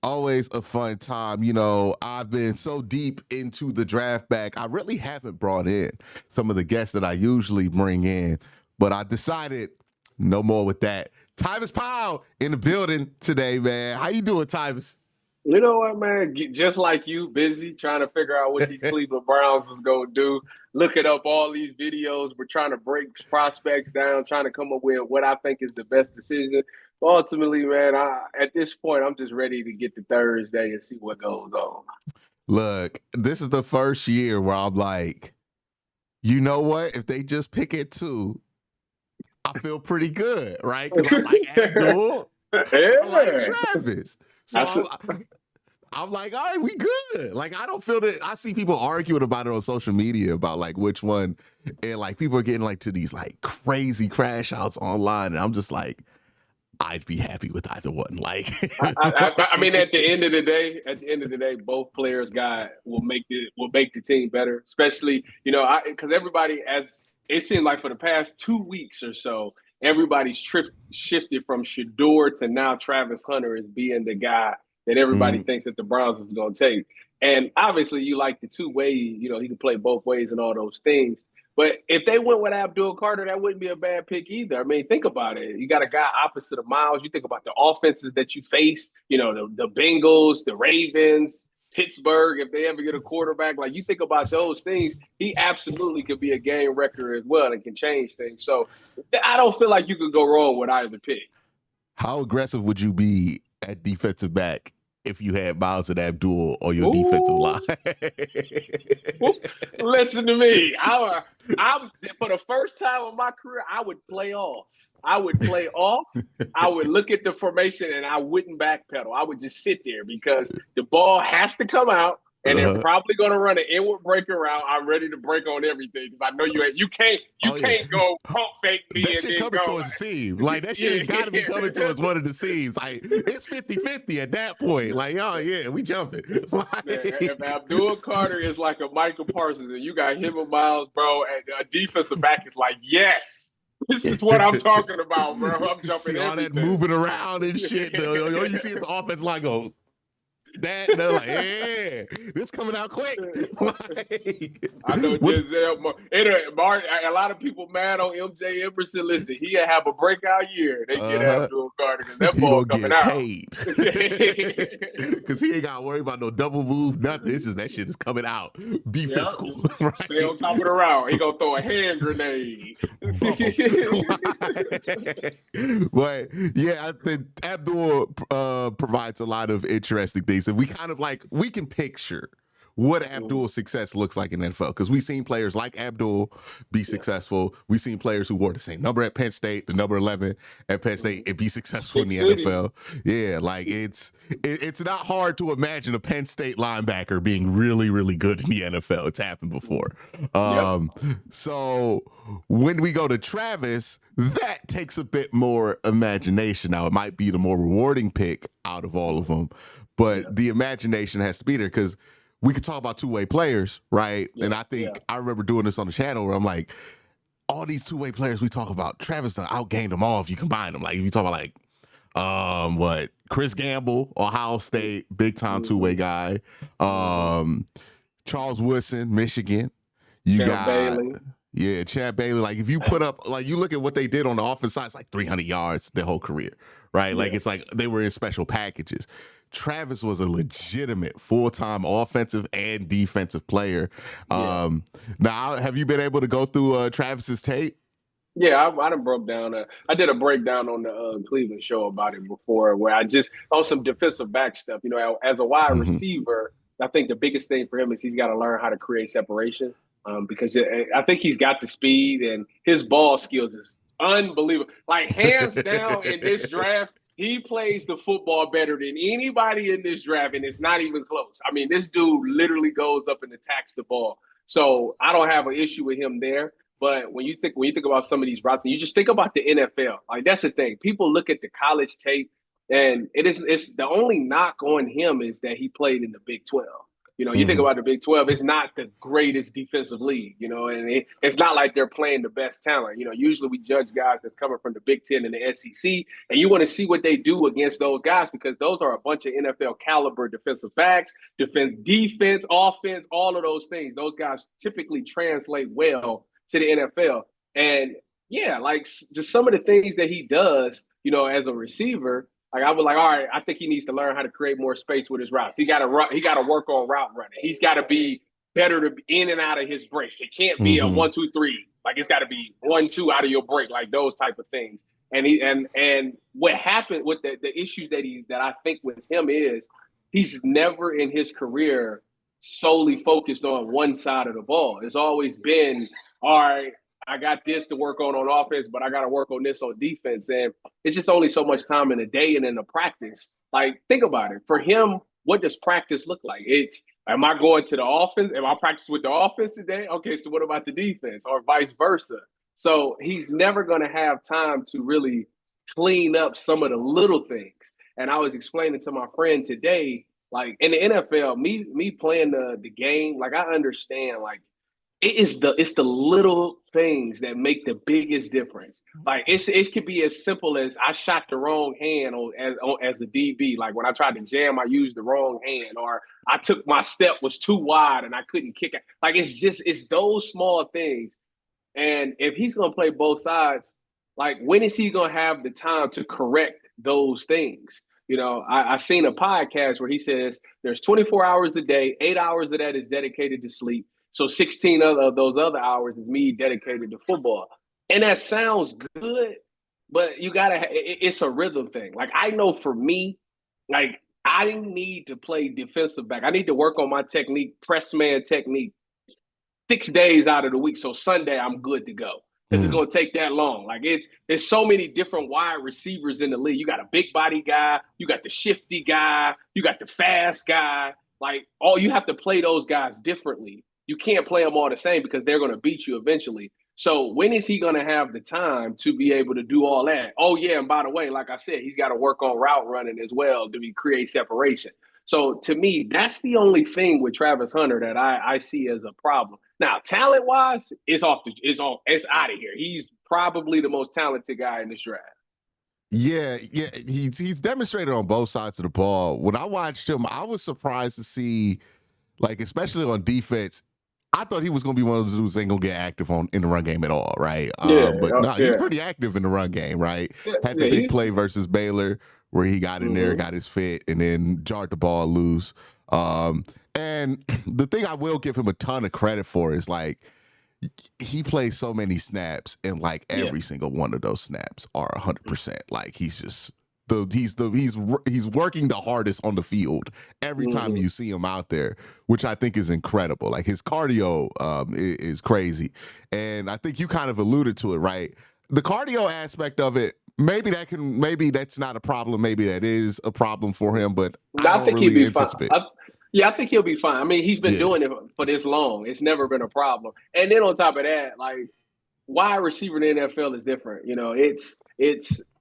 Always a fun time. You know, I've been so deep into the draft bag, I really haven't brought in some of the guests that I usually bring in, but I decided no more with that. Tyvis Powell in the building today, man. How you doing, Tyvis? You know what, man? Just like you, busy trying to figure out what these Cleveland Browns is going to do. Looking up all these videos, but trying to break prospects down, trying to come up with what I think is the best decision. But ultimately, man, at this point, I'm just ready to get to Thursday and see what goes on. Look, this is the first year where I'm like, you know what? If they just pick it two, I feel pretty good, right? Because I like Abdul, I like Yeah. Travis. That's So I'm like, all right, we good. Like, I don't feel that. I see people arguing about it on social media about like which one, and like people are getting like to these like crazy crash outs online, and I'm just like, I'd be happy with either one. Like, I mean, at the end of the day, both players got will make the team better. Especially, because everybody, as it seemed like for the past 2 weeks or so, everybody's shifted from Shador to now Travis Hunter as being the guy that everybody mm, thinks that the Browns is going to take. And obviously, you like the two way. He can play both ways and all those things. But if they went with Abdul Carter, that wouldn't be a bad pick either. I mean, think about it. You got a guy opposite of Miles. You think about the offenses that you face, the Bengals, the Ravens, Pittsburgh, if they ever get a quarterback. Like, you think about those things, he absolutely could be a game wrecker as well and can change things. So I don't feel like you could go wrong with either pick. how aggressive would you be at defensive back if you had Miles and Abdul on your defensive line? Ooh. Listen to me. I'm for the first time in my career, I would play off. I would play off. I would look at the formation and I wouldn't backpedal. I would just sit there because the ball has to come out and they're uh, probably going to run an inward breaker route. I'm ready to break on everything because I know you can't you oh yeah, can't go pump fake me that and shit then coming go towards the seam. Like that shit has got to be coming towards yeah. one of the seams. Like it's 50-50 at that point. Like, oh yeah, we jumping. If Like, Abdul Carter is like a Michael Parsons and you got him and Miles, bro, and a defensive back is like, yes, this is what I'm talking about, bro. I'm jumping see all that everything. moving around and shit. Though, all you see is the offense line go that. And they're like, yeah, this coming out quick. Like, I know what? Giselle. A lot of people mad on MJ Emerson. Listen, he'll have a breakout year. They get Uh-huh. Abdul Carter because that He ball gonna coming get out. paid because he ain't got to worry about no double move, nothing. It's just that shit is coming out. Be Yeah, physical, stay right? on top of the round. He gonna throw a hand grenade. Boom. But yeah, I think Abdul provides a lot of interesting things, and we kind of like we can picture what Abdul's success looks like in the NFL because we've seen players like Abdul be Yeah. successful. We've seen players who wore the same number at Penn State, the number 11 at Penn State, and be successful in Big the city. NFL. Yeah, like it's not hard to imagine a Penn State linebacker being really, really good in the NFL. It's happened before. Yep. So when we go to Travis, that takes a bit more imagination. Now, it might be the more rewarding pick out of all of them, Yeah. but the imagination has to be there because we could talk about two-way players, right? Yeah. And I think Yeah. I remember doing this on the channel where I'm like, all these two-way players we talk about, Travis outgained them all if you combine them. Like if you talk about like what Chris Gamble, Ohio State, big time two-way guy. Charles Woodson, Michigan. You Champ got Bailey. Chad Bailey. Like if you put up, like you look at what they did on the offense side, it's like 300 yards their whole career, right? Like Yeah. it's like they were in special packages. Travis was a legitimate full-time offensive and defensive player. Yeah. Now, have you been able to go through Travis's tape? Yeah, I done broke down. I did a breakdown on the Cleveland show about it before, where I just on some defensive back stuff. As a wide Mm-hmm. receiver, I think the biggest thing for him is he's got to learn how to create separation. Because I think he's got the speed and his ball skills is unbelievable. Like hands down in this draft, he plays the football better than anybody in this draft, and it's not even close. I mean, this dude literally goes up and attacks the ball. So I don't have an issue with him there. But when you think about some of these routes, and you just think about the NFL, like that's the thing. People look at the college tape, and it's the only knock on him is that he played in the Big 12. You think about the Big 12, it's not the greatest defensive league, and it's not like they're playing the best talent. Usually we judge guys that's coming from the Big 10 and the SEC, and you want to see what they do against those guys because those are a bunch of NFL caliber defensive backs, defense, offense, all of those things. Those guys typically translate well to the NFL. And yeah, like just some of the things that he does, as a receiver, like I was like, all right, I think he needs to learn how to create more space with his routes. He got to work on route running. He's got to be better to be in and out of his breaks. It can't be a 1-2-3. Like it's got to be 1-2 out of your break, like those type of things. And what happened with the issues that I think with him is he's never in his career solely focused on one side of the ball. It's always been, all right, I got this to work on offense, but I got to work on this on defense. And it's just only so much time in a day and in the practice. Like, think about it. For him, what does practice look like? Am I going to the offense? Am I practicing with the offense today? Okay, so what about the defense or vice versa? So he's never going to have time to really clean up some of the little things. And I was explaining to my friend today, like in the NFL, me playing the game, like I understand, like, it's the little things that make the biggest difference. Like it could be as simple as I shot the wrong hand as a DB. Like when I tried to jam, I used the wrong hand, or I took my step was too wide and I couldn't kick it. Like it's those small things. And if he's gonna play both sides, like when is he gonna have the time to correct those things? I seen a podcast where he says there's 24 hours a day, 8 hours of that is dedicated to sleep. So 16 of those other hours is me dedicated to football. And that sounds good, but it's a rhythm thing. Like I know for me, like I need to play defensive back. I need to work on my technique, press man technique 6 days out of the week. So Sunday I'm good to go. Because it's going to take that long. Like there's so many different wide receivers in the league. You got a big body guy, you got the shifty guy, you got the fast guy. Like you have to play those guys differently. You can't play them all the same because they're going to beat you eventually. So when is he going to have the time to be able to do all that? Oh, yeah, and by the way, like I said, he's got to work on route running as well to create separation. So to me, that's the only thing with Travis Hunter that I see as a problem. Now, talent-wise, it's out of here. He's probably the most talented guy in this draft. Yeah, he's demonstrated on both sides of the ball. When I watched him, I was surprised to see, like, especially on defense, I thought he was going to be one of those dudes that ain't going to get active in the run game at all, right? But no, he's pretty active in the run game, right? Had the big play versus Baylor where he got in there, got his fit, and then jarred the ball loose. And the thing I will give him a ton of credit for is, like, he plays so many snaps, and, like, every single one of those snaps are 100%. Like, he's just... he's working the hardest on the field every time you see him out there, which I think is incredible. Like his cardio is crazy, and I think you kind of alluded to it, right? The cardio aspect of it, maybe that's not a problem. Maybe that is a problem for him, but I think really he'll be anticipate. Fine. I think he'll be fine. I mean, he's been doing it for this long. It's never been a problem. And then on top of that, like wide receiver in the NFL is different.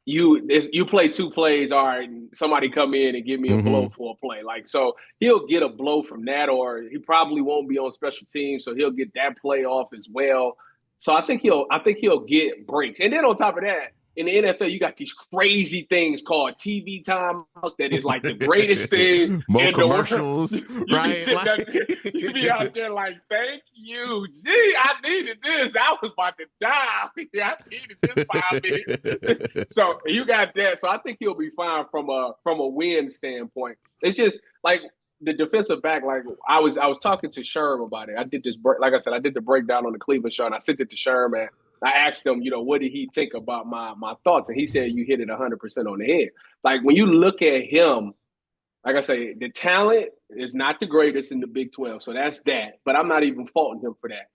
You play 2 plays, all right, and somebody come in and give me a blow for a play. Like, so he'll get a blow from that, or he probably won't be on special teams, so he'll get that play off as well. So I think he'll get breaks. And then on top of that, in the NFL, you got these crazy things called TV timeouts that is like the greatest thing More in commercials, the world. You, you be out there like, thank you. Gee, I needed this. I was about to die. I needed this 5 minutes. So you got that. So I think he'll be fine from a win standpoint. It's just like the defensive back, like I was talking to Sherm about it. I did this, like I said, I did the breakdown on the Cleveland show, and I sent it to Sherm, and I asked him, what did he think about my thoughts? And he said, you hit it 100% on the head. Like when you look at him, like I say, the talent is not the greatest in the Big 12. So that's that. But I'm not even faulting him for that.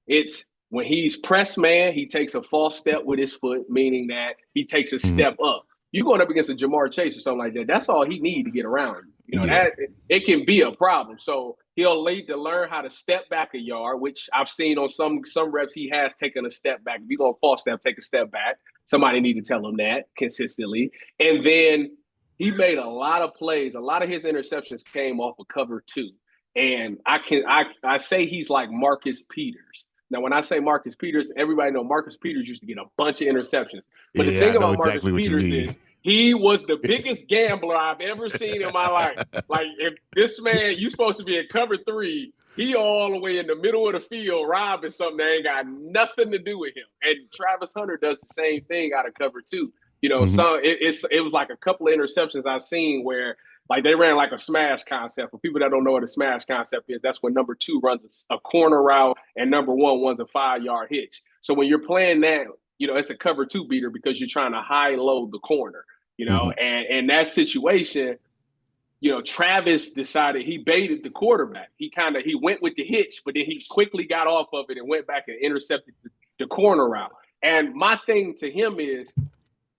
It's when he's press man, he takes a false step with his foot, meaning that he takes a step up. You going up against a Jamar Chase or something like that, that's all he needs to get around you. That it can be a problem. So he'll need to learn how to step back a yard, which I've seen on some reps he has taken a step back. If you're going to false step, take a step back. Somebody need to tell him that consistently. And then he made a lot of plays. A lot of his interceptions came off of cover 2. And I say he's like Marcus Peters. Now, when I say Marcus Peters, everybody know Marcus Peters used to get a bunch of interceptions. But the Yeah, I thing know about Marcus exactly what you Peters mean. is he was the biggest gambler I've ever seen in my life. Like, if this man, you supposed to be in cover 3, he all the way in the middle of the field robbing something that ain't got nothing to do with him. And Travis Hunter does the same thing out of cover 2. You know, Mhm. so it was like a couple of interceptions I've seen where like they ran like a smash concept. For people that don't know what a smash concept is, that's when number 2 runs a corner route and number 1 runs a 5-yard hitch. So when you're playing that, you know, it's a cover 2 beater because you're trying to high load the corner, you know, Mhm. and in that situation, you know, Travis decided he baited the quarterback. He went with the hitch, but then he quickly got off of it and went back and intercepted the corner route. And my thing to him is,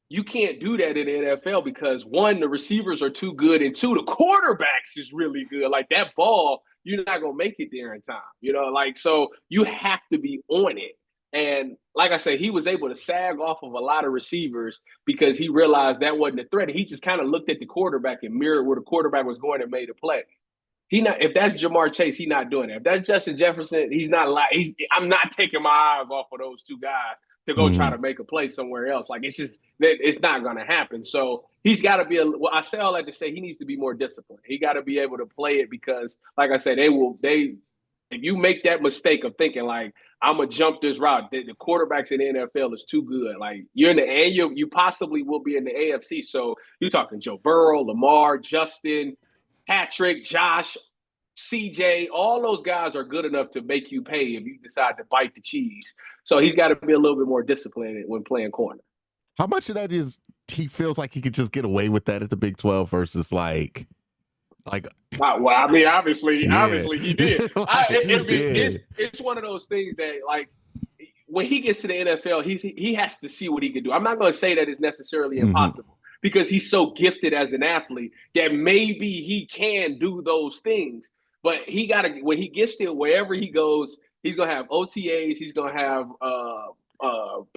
you can't do that in the NFL because 1, the receivers are too good, and 2, the quarterbacks is really good. Like that ball, you're not gonna make it there in time. You know, like so you have to be on it. And like I said, he was able to sag off of a lot of receivers because he realized that wasn't a threat. He just kind of looked at the quarterback and mirrored where the quarterback was going and made a play. If that's Jamar Chase, he's not doing that. If that's Justin Jefferson, he's not like I'm not taking my eyes off of those 2 guys to go try Mhm. to make a play somewhere else. Like it's not going to happen. So he's got to be I say all that to say he needs to be more disciplined. He got to be able to play it because, like I said, if you make that mistake of thinking like I'm gonna jump this route, the quarterbacks in the NFL is too good. Like you're in the and you possibly will be in the AFC. So you're talking Joe Burrow, Lamar, Justin, Patrick, Josh, CJ, all those guys are good enough to make you pay if you decide to bite the cheese. So he's got to be a little bit more disciplined when playing corner. How much of that is he feels like he could just get away with that at the Big 12 versus like Well, I mean, obviously yeah. he did. Yeah. It's one of those things that like when he gets to the NFL, he has to see what he can do. I'm not going to say that it's necessarily Mhm. impossible because he's so gifted as an athlete that maybe he can do those things. But he got to when he gets there, wherever he goes, he's going to have OTAs, he's going to have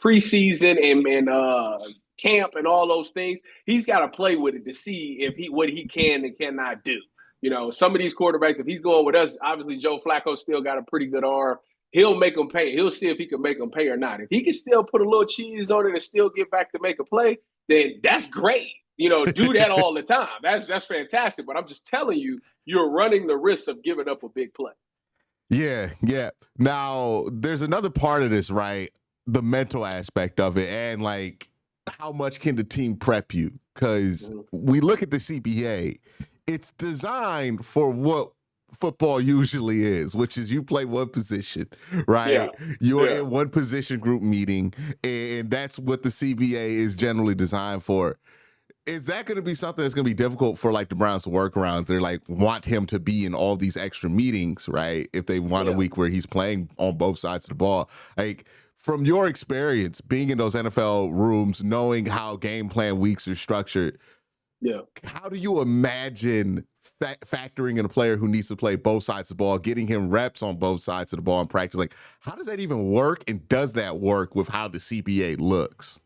preseason and camp and all those things. He's got to play with it to see if what he can and cannot do. You know, some of these quarterbacks, if he's going with us, obviously Joe Flacco still got a pretty good arm. He'll make them pay. He'll see if he can make them pay or not. If he can still put a little cheese on it and still get back to make a play, then that's great. You know, do that all the time. That's fantastic. But I'm just telling you, you're running the risk of giving up a big play. Yeah, yeah. Now, there's another part of this, right? The mental aspect of it, and like how much can the team prep you? Because Mm-hmm. we look at the CBA, it's designed for what football usually is, which is you play one position, Yeah, right? You're yeah. in one position group meeting, and that's what the CBA is generally designed for. Is that going to be something that's going to be difficult for like the Browns to work around? They're like want him to be in all these extra meetings, right? If they want a Yeah. week where he's playing on both sides of the ball, like from your experience being in those NFL rooms, knowing how game plan weeks are structured, Yeah. how do you imagine factoring in a player who needs to play both sides of the ball, getting him reps on both sides of the ball in practice? Like, how does that even work? And does that work with how the CBA looks?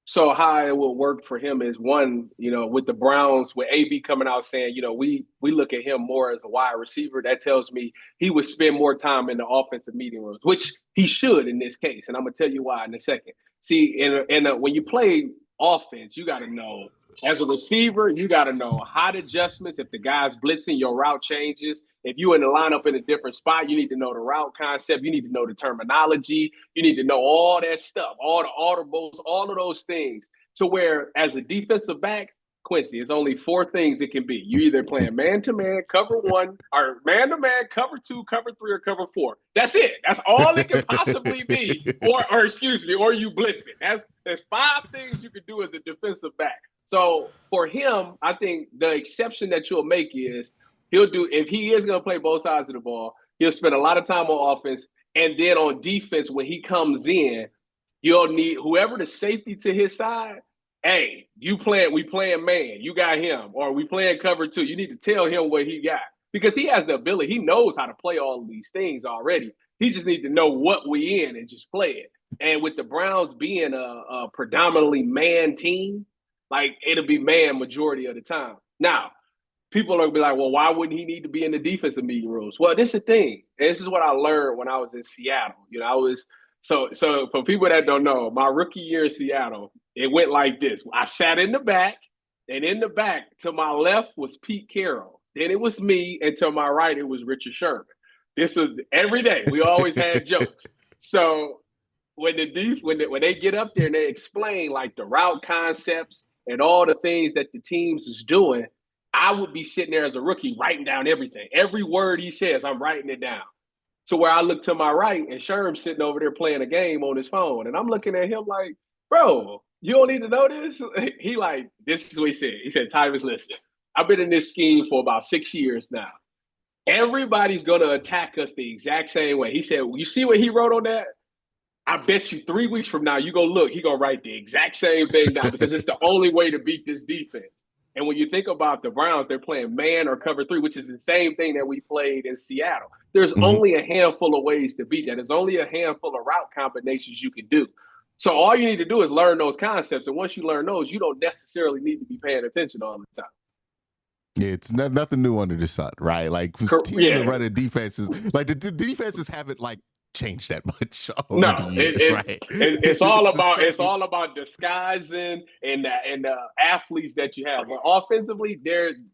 So how it will work for him is one, you know, with the Browns, with AB coming out saying, you know, we look at him more as a wide receiver. That tells me he would spend more time in the offensive meeting rooms, which he should in this case. And I'm gonna tell you why in a second. See, when you play offense, you got to know as a receiver, you got to know hot adjustments. If the guy's blitzing, your route changes. If you're in the lineup in a different spot, you need to know the route concept. You need to know the terminology. You need to know all that stuff, all the audibles, all of those things. To where, as a defensive back, Quincy, it's only 4 things it can be. You either playing man to man, cover 1, or man to man, cover 2, cover 3, or cover 4. That's it. That's all it can possibly be. Or excuse me, or you blitz it. There's 5 things you can do as a defensive back. So for him, I think the exception that you'll make is he'll do if he is going to play both sides of the ball, he'll spend a lot of time on offense, and then on defense when he comes in, you'll need whoever the safety to his side. Hey, we playing man. You got him, or we playing cover 2. You need to tell him what he got because he has the ability. He knows how to play all of these things already. He just needs to know what we in and just play it. And with the Browns being a predominantly man team, like it'll be man majority of the time. Now, people are gonna be like, well, why wouldn't he need to be in the defensive meeting rooms? Well, this is the thing. And this is what I learned when I was in Seattle. I was so for people that don't know, my rookie year in Seattle, it went like this. I sat in the back, and in the back to my left was Pete Carroll. Then it was me, and to my right it was Richard Sherman. This was every day. We always had jokes. So when when they get up there and they explain like the route concepts and all the things that the teams is doing, I would be sitting there as a rookie writing down everything. Every word he says, I'm writing it down. To where I look to my right and Sherm's sitting over there playing a game on his phone. And I'm looking at him like, bro, you don't need to know this? He like, this is what he said. He said, Tyvis, listen, I've been in this scheme for about 6 years now. Everybody's going to attack us the exact same way. He said, well, you see what he wrote on that? I bet you 3 weeks from now, you go look, he going to write the exact same thing down because it's the only way to beat this defense. And when you think about the Browns, they're playing man or cover three, which is the same thing that we played in Seattle. There's only a handful of ways to beat that. There's only a handful of route combinations you can do. So all you need to do is learn those concepts. And once you learn those, you don't necessarily need to be paying attention all the time. Yeah, it's nothing new under the sun, right? Like teams that run defenses, like the defenses haven't like changed that much over the years, it's all about disguising and the athletes that you have. But offensively,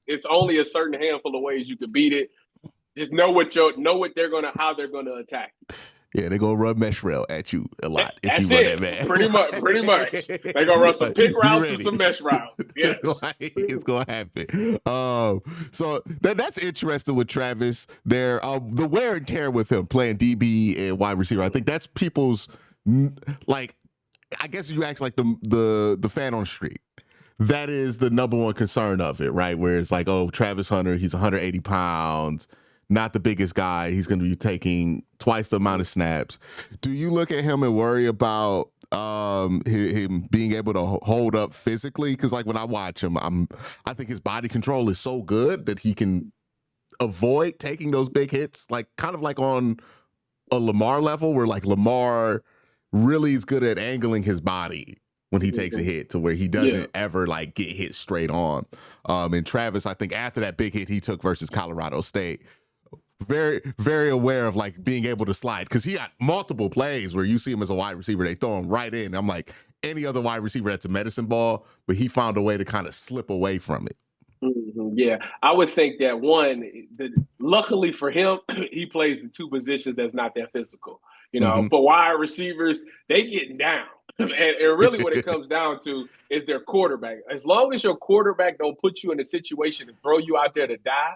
it's only a certain handful of ways you can beat it. Just know how they're gonna attack you. Yeah, they're gonna run mesh rail at you a lot if you run that man. Pretty much. They're gonna run some pick routes and some mesh routes. Yes. It's gonna happen. So that's interesting with Travis there. The wear and tear with him playing DB and wide receiver. I think that's people's like, I guess you act like the fan on the street. That is the number one concern of it, right? Where it's like, oh, Travis Hunter, he's 180 pounds. Not the biggest guy. He's going to be taking twice the amount of snaps. Do you look at him and worry about him being able to hold up physically? Because like when I watch him, I think his body control is so good that he can avoid taking those big hits, like kind of like on a Lamar level, where like Lamar really is good at angling his body when he takes a hit to where he doesn't ever like get hit straight on. And Travis, I think after that big hit he took versus Colorado State, very, very aware of like being able to slide, because he got multiple plays where you see him as a wide receiver, they throw him right in. I'm like, any other wide receiver that's a medicine ball, but he found a way to kind of slip away from it. Yeah, I would think that luckily for him, he plays the two positions that's not that physical. But wide receivers, they getting down. And really what it comes down to is their quarterback. As long as your quarterback don't put you in a situation to throw you out there to die,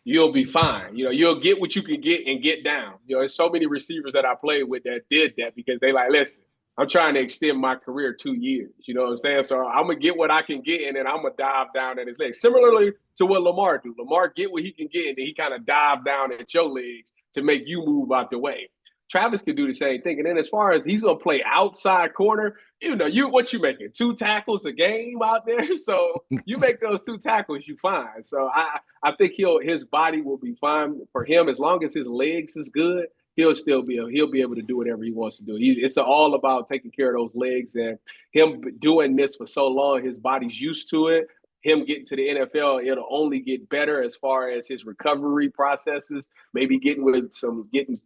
you'll be fine. You'll get what you can get and get down. There's so many receivers that I played with that did that because they like, listen, I'm trying to extend my career 2 years. You know what I'm saying? So I'm going to get what I can get, and then I'm going to dive down at his legs. Similarly to what Lamar do. Lamar get what he can get, and then he kind of dive down at your legs to make you move out the way. Travis could do the same thing. And then as far as he's going to play outside corner, what you making? 2 tackles a game out there? So you make those 2 tackles, you fine. So I think his body will be fine for him as long as his legs is good. He'll be able to do whatever he wants to do. It's all about taking care of those legs, and him doing this for so long, his body's used to it. Him getting to the NFL, it'll only get better as far as his recovery processes, maybe getting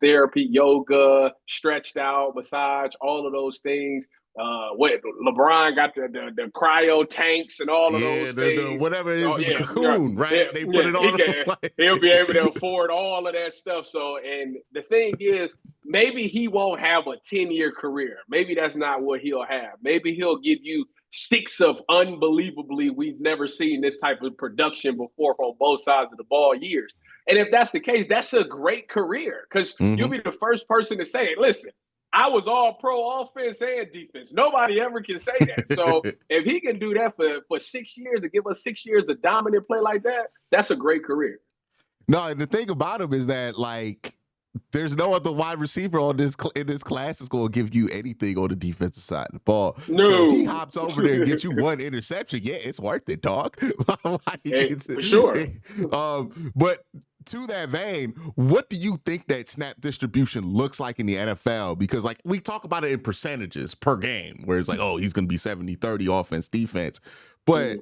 therapy, yoga, stretched out, massage, all of those things. LeBron got the cryo tanks and all of those things. Whatever it is, the cocoon, right? They put it on. He'll be able to afford all of that stuff. So, and the thing is, maybe he won't have a 10-year career. Maybe that's not what he'll have. Maybe he'll give you sticks of unbelievably, we've never seen this type of production before on both sides of the ball years. And if that's the case, that's a great career, because you'll be the first person to say, listen, I was all pro offense and defense. Nobody ever can say that. So if he can do that for 6 years, to give us 6 years of dominant play like that, that's a great career. No, and the thing about him is that, like, there's no other wide receiver in this class that's going to give you anything on the defensive side of the ball. No. So if he hops over there and gets you one interception, yeah, it's worth it, dog. For sure. But to that vein, what do you think that snap distribution looks like in the NFL? Because, like, we talk about it in percentages per game, where it's like, oh, he's going to be 70-30 offense, defense. But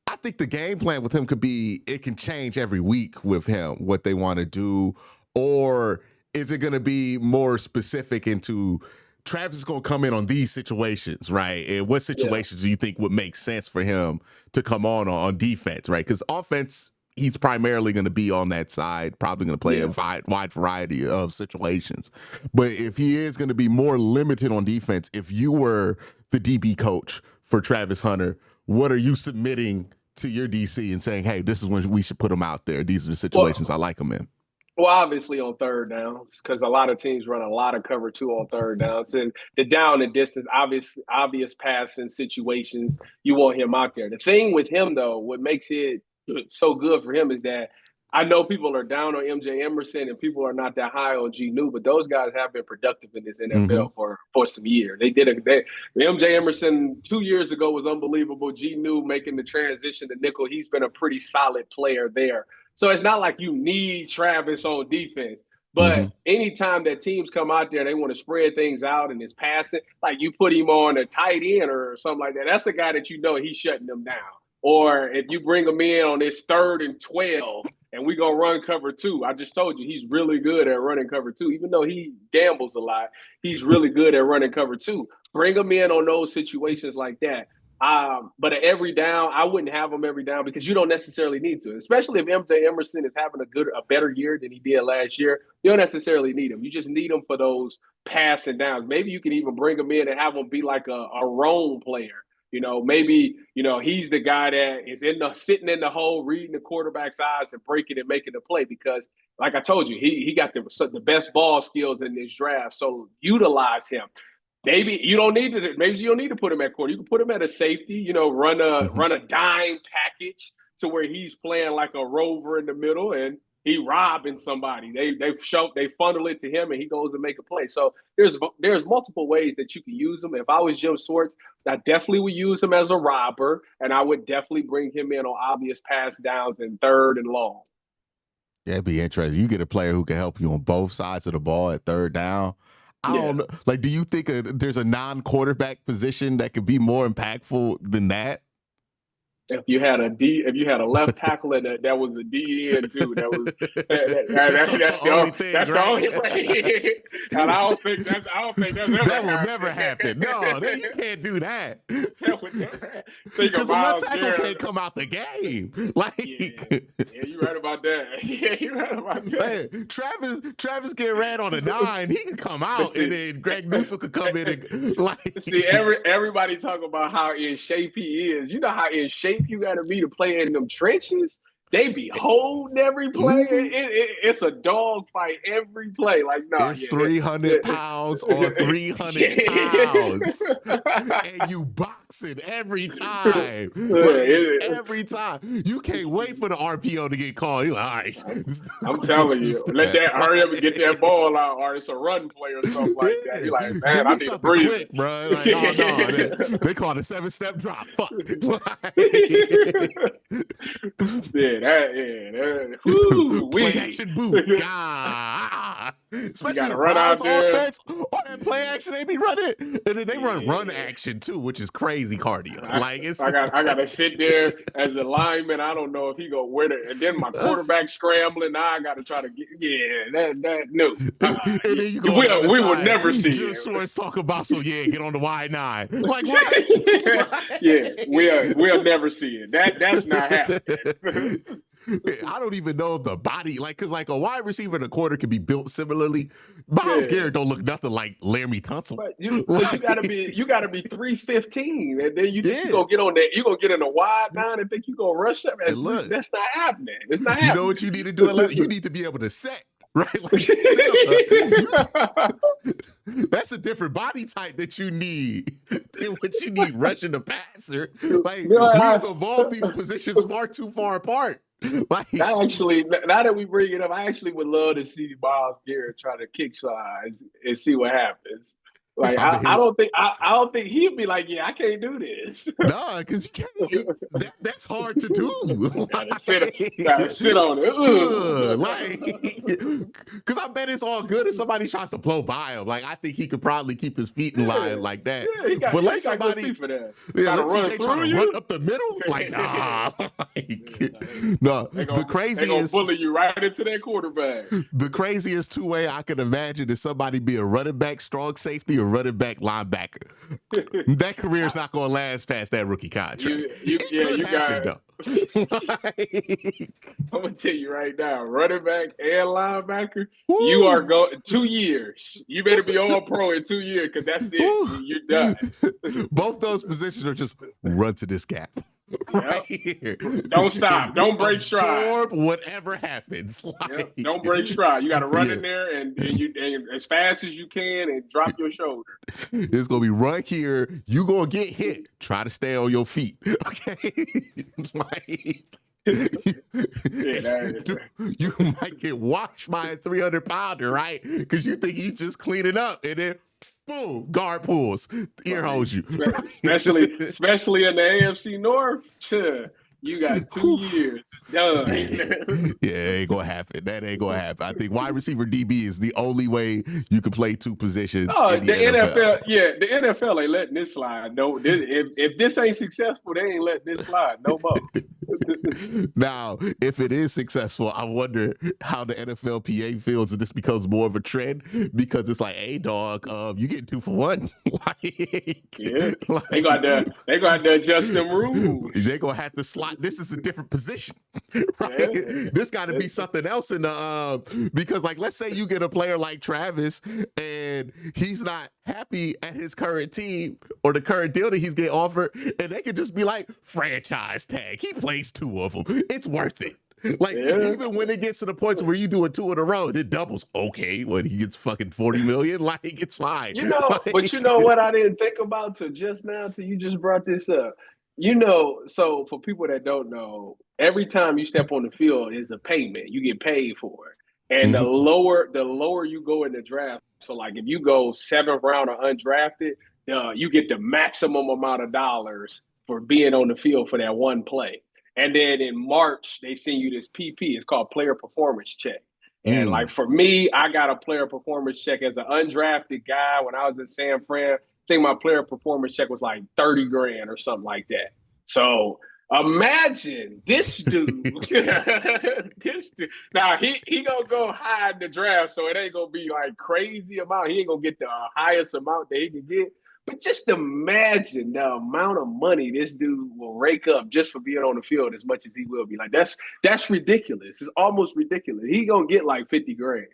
I think the game plan with him it can change every week with him, what they want to do. Or is it going to be more specific into Travis is going to come in on these situations, right? And what situations do you think would make sense for him to come on defense, right? Because offense, he's primarily going to be on that side, probably going to play a wide variety of situations. But if he is going to be more limited on defense, if you were the DB coach for Travis Hunter, what are you submitting to your DC and saying, hey, this is when we should put him out there? These are the situations I like him in. Well, obviously on third downs, because a lot of teams run a lot of cover 2 on third downs. And the down and distance, obvious passing situations, you want him out there. The thing with him, though, what makes it so good for him is that I know people are down on MJ Emerson and people are not that high on G New, but those guys have been productive in this NFL for some years. MJ Emerson 2 years ago was unbelievable. G New making the transition to nickel. He's been a pretty solid player there. So it's not like you need Travis on defense. But anytime that teams come out there and they want to spread things out and it's passing, like you put him on a tight end or something like that, that's a guy that you know he's shutting them down. Or if you bring him in on this 3rd and 12 and we go run cover 2, I just told you he's really good at running cover 2. Even though he gambles a lot, he's really good at running cover 2. Bring him in on those situations like that. But at every down, I wouldn't have him every down because you don't necessarily need to, especially if MJ Emerson is having a better year than he did last year. You don't necessarily need him. You just need him for those passing downs. Maybe you can even bring him in and have him be like a roam player. Maybe, he's the guy that is sitting in the hole, reading the quarterback's eyes and breaking and making the play because, like I told you, he got the best ball skills in this draft. So utilize him. Maybe you don't need to put him at corner. You can put him at a safety, run a dime package to where he's playing like a rover in the middle and he robbing somebody. They funnel it to him and he goes and make a play. So there's multiple ways that you can use him. If I was Jim Schwartz, I definitely would use him as a robber, and I would definitely bring him in on obvious pass downs in 3rd and long. Yeah, it'd be interesting. You get a player who can help you on both sides of the ball at 3rd down. I don't know. Like, do you think there's a non-quarterback position that could be more impactful than that? If you had a left tackle and that was a DN too, that's the only way. And I don't think that's ever that will never happen. No, you can't do that. That would never happen. Because the left tackle can't come out the game. Like, yeah, you're right about that. Yeah, you're right about that. Hey, Travis get ran on a 9, he can come out, and then Greg Newsome could come in and everybody talk about how in shape he is. You know how in shape you got to be to play in them trenches. They be holding every play. It's a dog fight every play. Like, no, it's 300 pounds on 300 pounds, and you boxing every time. Every time. You can't wait for the RPO to get called. You're like, all right. I'm telling you, hurry up and get that ball out, or it's a run play or something like that. You're like, man, I need to breathe, quick, bro. Like, oh no, they call it a 7-step drop. Fuck. Play action boot. Especially the Browns offense or that play action they be running. And then they run action too, which is crazy cardio. I gotta sit there as a lineman. I don't know if he go where and then my quarterback scrambling. Now I gotta try to get no. And then you go we would never see Jim it. Schwartz talk about get on the wide 9. Like what? Yeah, we'll never see it. That's not happening. I don't even know if the body, because a wide receiver and a quarter can be built similarly. Myles Garrett don't look nothing like Laramie Tunsil. But you gotta be 315, and then you think you gonna get on that. You gonna get in a wide 9 and think you gonna rush up. Look, that's not happening. It's not happening. You know what you need to do? You need to be able to set. Right, that's a different body type that you need than what you need rushing the passer. We've evolved these positions far too far apart. Now that we bring it up, I actually would love to see Myles Garrett try to kick sides and see what happens. I don't think he'd be like, yeah, I can't do this. No, because you can't. That's hard to do. Gotta sit on it. Because I bet it's all good if somebody tries to blow by him. Like, I think he could probably keep his feet in line like that. Yeah, he got, but let he got good somebody, feet for that. yeah, Gotta let run TJ try through to you. run up the middle. Like, nah. Like, no, They the gonna craziest, bully you right into that quarterback. the craziest two-way I could imagine is somebody be a running back, strong safety, or running back, linebacker. That career's not going to last past that rookie contract. It could happen, though. I'm gonna tell you right now, running back and linebacker, Woo. you are going 2 years. You better be all pro in 2 years because that's it. You're done. Both those positions are just run to this gap. Right here. Don't stop. Don't break stride. Absorb whatever happens. Like, don't break stride. You got to run in there and as fast as you can and drop your shoulder. It's gonna be right here. You gonna get hit. Try to stay on your feet. Okay. You might get washed by a 300-pounder, right? Because you think he's just cleaning up, and then boom, guard pulls, ear holds you. Especially in the AFC North. You got 2 years. It's done. Yeah, it ain't gonna happen. That ain't gonna happen. I think wide receiver DB is the only way you can play two positions. Oh, in the NFL. Yeah, the NFL ain't letting this slide. No, if this ain't successful, they ain't letting this slide no more. Now, if it is successful, I wonder how the NFLPA feels if this becomes more of a trend, because it's like, hey, dog, you get 2 for 1. They got to adjust them rules. They're gonna have to slot. This is a different position, right? Yeah. This got to be something else in the because, like, let's say you get a player like Tyvis and he's not happy at his current team or the current deal that he's getting offered, and they could just be like, franchise tag. He plays 2 of them. It's worth it. Like, even when it gets to the points where you do a 2 in a row, it doubles. Okay, when he gets fucking 40 million, like, it's fine. But you know what I didn't think about till just now, till you just brought this up. So for people that don't know, every time you step on the field is a payment. You get paid for it. And the lower you go in the draft, so like if you go 7th round or undrafted, you get the maximum amount of dollars for being on the field for that one play. And then in March, they send you this PP. It's called player performance check. And like for me, I got a player performance check as an undrafted guy when I was in San Fran. I think my player performance check was like 30 grand or something like that. So imagine this dude. Now he gonna go high in the draft, so it ain't gonna be like crazy amount. He ain't gonna get the highest amount that he can get. But just imagine the amount of money this dude will rake up just for being on the field as much as he will be. Like, that's ridiculous. It's almost ridiculous. He gonna get like 50 grand.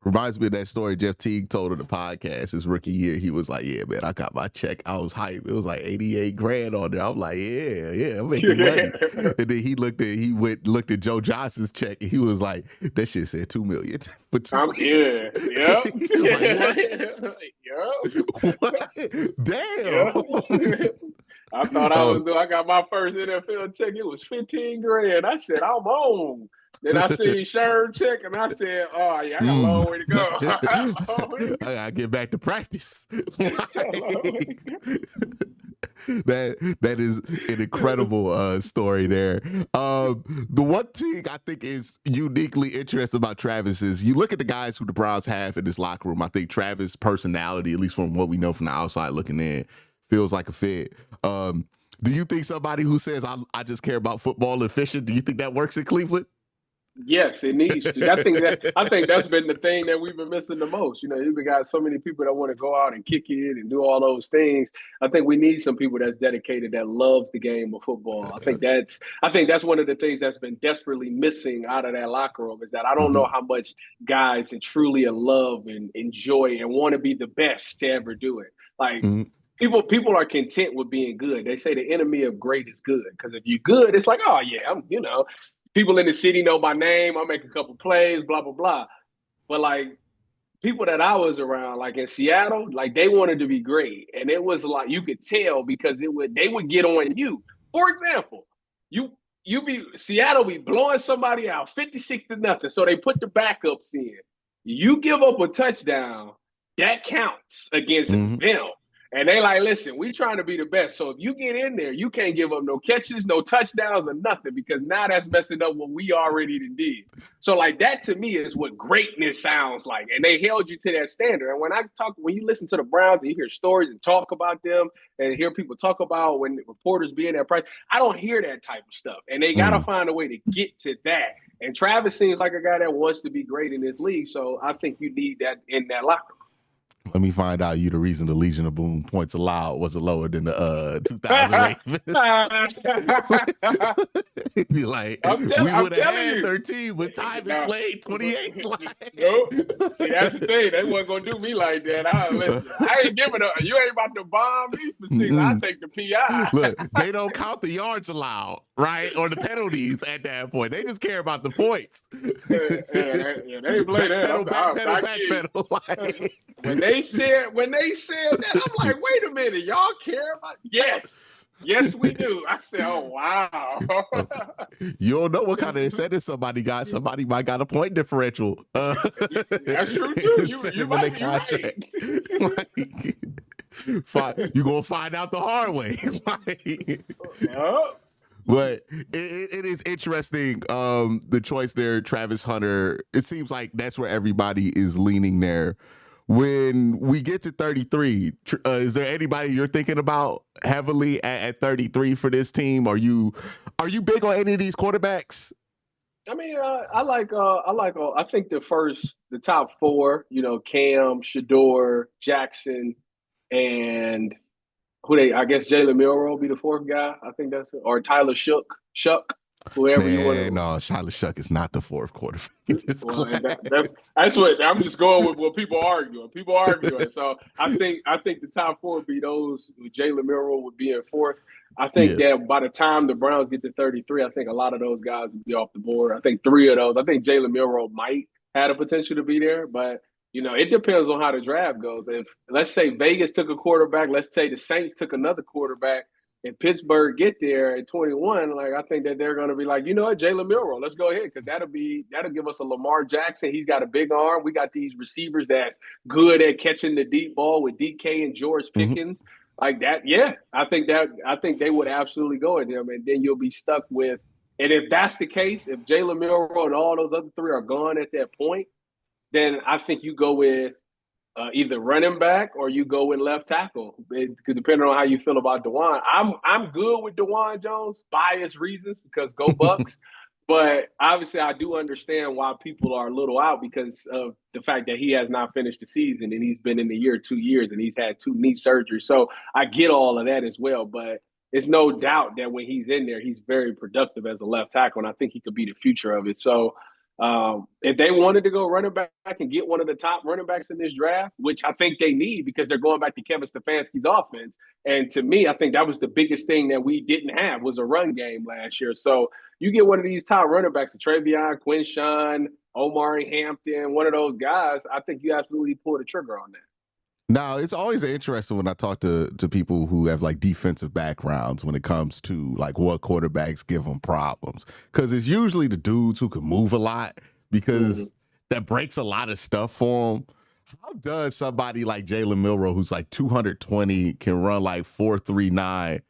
Reminds me of that story Jeff Teague told on the podcast his rookie year. He was like, yeah, man, I got my check. I was hyped. It was like 88 grand on there. I'm like, yeah, I'm making money. And then he looked at Joe Johnson's check, and he was like, that shit said 2 million for 2 weeks. Yeah. He was like, what? Damn. I thought I got my first NFL check. It was 15 grand. I said, I'm on. Then I see Sherm check, and I said, oh, yeah, I got a long way to go. I got to get back to practice. That is an incredible story there. The one thing I think is uniquely interesting about Tyvis is you look at the guys who the Browns have in this locker room. I think Tyvis' personality, at least from what we know from the outside looking in, feels like a fit. Do you think somebody who says, I just care about football and fishing, do you think that works in Cleveland? Yes, it needs to. I think that's been the thing that we've been missing the most. You've got so many people that want to go out and kick it and do all those things. I think we need some people that's dedicated, that loves the game of football. I think that's one of the things that's been desperately missing out of that locker room, is that I don't know how much guys that truly love and enjoy and want to be the best to ever do it. Like people are content with being good. They say the enemy of great is good, because if you're good, it's like, oh yeah, people in the city know my name. I make a couple plays, blah, blah, blah. But, like, people that I was around, like in Seattle, like, they wanted to be great. And it was like, you could tell because they would get on you. For example, Seattle be blowing somebody out 56-0. So they put the backups in. You give up a touchdown, that counts against them. And they like, listen, we trying to be the best. So if you get in there, you can't give up no catches, no touchdowns, or nothing, because now that's messing up what we already did. So like that to me is what greatness sounds like. And they held you to that standard. And when you listen to the Browns and you hear stories and talk about them and hear people talk about when reporters be in that price, I don't hear that type of stuff. And they got to find a way to get to that. And Travis seems like a guy that wants to be great in this league. So I think you need that in that locker room. Let me find out the reason the Legion of Boom points allowed wasn't lower than the 2000 Ravens. Be like, we would have had 13, but Tyvis played 28. Nope. See, that's the thing. They wasn't gonna do me like that. I ain't giving up. You ain't about to bomb me for 6. I take the PI. Look, they don't count the yards allowed, right, or the penalties at that point. They just care about the points. They play that. Backpedal. When they said that, I'm like, wait a minute, y'all care about? Yes, we do. I said, oh wow. You don't know what kind of incentive somebody got. Somebody might got a point differential. That's true too. You might be right. You're gonna find out the hard way. But it is interesting, the choice there, Travis Hunter. It seems like that's where everybody is leaning there. When we get to 33, is there anybody you're thinking about heavily at 33 for this team? Are you big on any of these quarterbacks? I mean, I think the top 4, Cam, Shador, Jackson, and I guess Jalen Milroe will be the 4th guy. I think that's it. Or Tyler Shuck, whoever you want to. No, Tyler Shuck is not the 4th quarterback. That's what I'm just going with what people arguing. So I think the top 4 would be those. Jalen Milroe would be in 4th. I think that by the time the Browns get to 33, I think a lot of those guys will be off the board. I think 3 of those. I think Jalen Milroe might have the potential to be there, but it depends on how the draft goes. If, let's say, Vegas took a quarterback, let's say the Saints took another quarterback, and Pittsburgh get there at 21, I think that they're going to be like, you know what, Jalen Milroe, let's go ahead, because that'll give us a Lamar Jackson. He's got a big arm. We got these receivers that's good at catching the deep ball with DK and George Pickens. Like that, yeah. I think they would absolutely go at them, and then you'll be stuck with. And if that's the case, if Jalen Milroe and all those other 3 are gone at that point, then I think you go with either running back or you go with left tackle. Depending on how you feel about DeJuan. I'm good with DeJuan Jones, biased reasons, because go Bucks. But obviously I do understand why people are a little out because of the fact that he has not finished the season and he's been in the year 2 years and he's had 2 knee surgeries. So I get all of that as well. But it's no doubt that when he's in there, he's very productive as a left tackle, and I think he could be the future of it. So if they wanted to go running back and get one of the top running backs in this draft, which I think they need because they're going back to Kevin Stefanski's offense. And to me, I think that was the biggest thing that we didn't have was a run game last year. So you get one of these top running backs, Trevion, Quinshawn, Omari Hampton, one of those guys, I think you absolutely pull the trigger on that. Now, it's always interesting when I talk to people who have defensive backgrounds when it comes to what quarterbacks give them problems. Because it's usually the dudes who can move a lot because that breaks a lot of stuff for them. How does somebody like Jalen Milroe, who's 220, can run 4.39?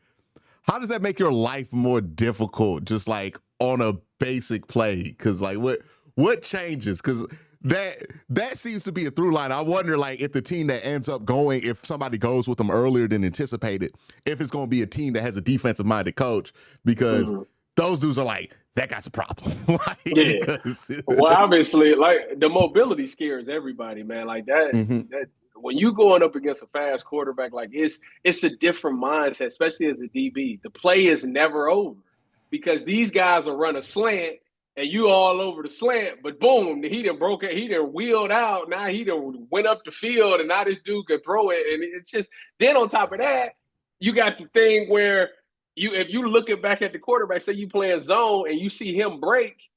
How does that make your life more difficult just on a basic play? Because what changes? Because that seems to be a through line. I wonder, if the team that ends up going, if somebody goes with them earlier than anticipated, if it's going to be a team that has a defensive-minded coach, because those dudes are that guy's a problem. Well, obviously, the mobility scares everybody, man. That when you going up against a fast quarterback, it's a different mindset, especially as a DB. The play is never over because these guys will run a slant. And you all over the slant, but boom, he done broke it. He done wheeled out. Now he done went up the field, and now this dude can throw it. And it's just then on top of that, you got the thing where if you looking back at the quarterback, say you play a zone and you see him break,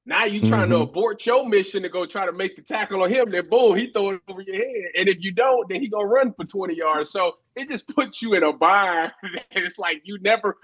now you trying to abort your mission to go try to make the tackle on him. Then boom, he throw it over your head. And if you don't, then he gonna run for 20 yards. So it just puts you in a bind. It's you're never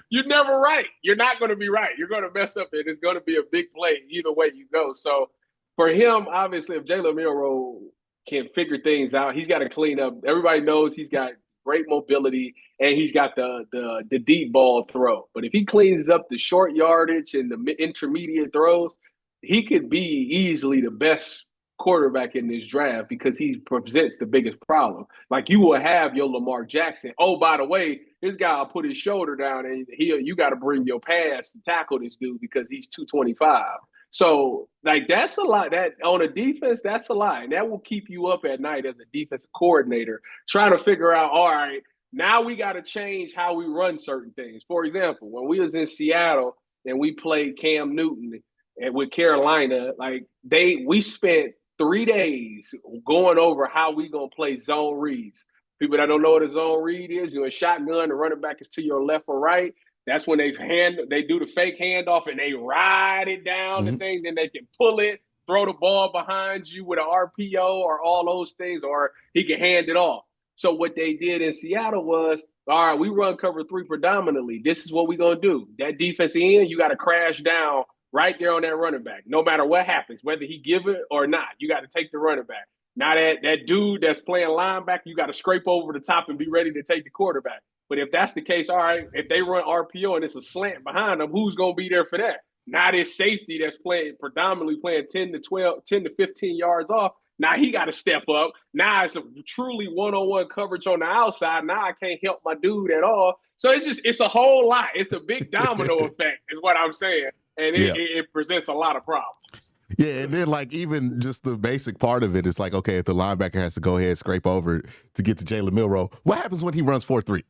right. You're not gonna be right. You're gonna mess up and it's gonna be a big play either way you go. So for him, obviously, if Jalen Milroe can figure things out, he's got to clean up. Everybody knows he's got great mobility, and he's got the deep ball throw. But if he cleans up the short yardage and the intermediate throws, he could be easily the best quarterback in this draft because he presents the biggest problem. Like you will have your Lamar Jackson. Oh, by the way, this guy will put his shoulder down and you got to bring your pass to tackle this dude because he's 225. So like that's a lot. That on a defense, that's a lot. And that will keep you up at night as a defensive coordinator, trying to figure out, all right, now we got to change how we run certain things. For example, when we was in Seattle and we played Cam Newton and with Carolina, like we spent 3 days going over how we gonna play zone reads. People that don't know what a zone read is, you're a shotgun, the running back is to your left or right. That's when they do the fake handoff and they ride it down the thing, then they can pull it, throw the ball behind you with an RPO or all those things, or he can hand it off. So what they did in Seattle was, all right, we run cover 3 predominantly. This is what we're gonna do. That defensive end, you got to crash down right there on that running back. No matter what happens, whether he give it or not, you got to take the running back. Now that dude that's playing linebacker, you got to scrape over the top and be ready to take the quarterback. But if that's the case, all right, if they run RPO and it's a slant behind them, who's going to be there for that? Now this safety that's predominantly playing 10 to 15 yards off, now he got to step up. Now it's a truly one-on-one coverage on the outside. Now I can't help my dude at all. So it's a whole lot. It's a big domino effect is what I'm saying. And it presents a lot of problems. Yeah, and then like even just the basic part of it is like, okay, if the linebacker has to go ahead and scrape over to get to Jalen Milroe, what happens when he runs 4-3?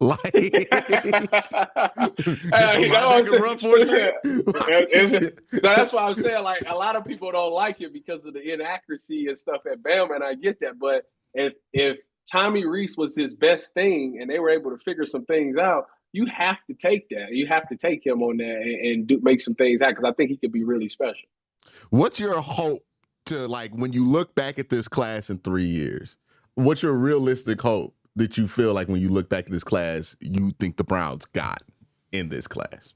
Like, does the linebacker run 4-3? So that's why I'm saying, like, a lot of people don't like it because of the inaccuracy and stuff at Bama, and I get that. But if Tommy Rees was his best thing and they were able to figure some things out, you have to take that. You have to take him on that and make some things out because I think he could be really special. What's your hope to, like, when you look back at this class in 3 years, what's your realistic hope that you feel like when you look back at this class, you think the Browns got in this class?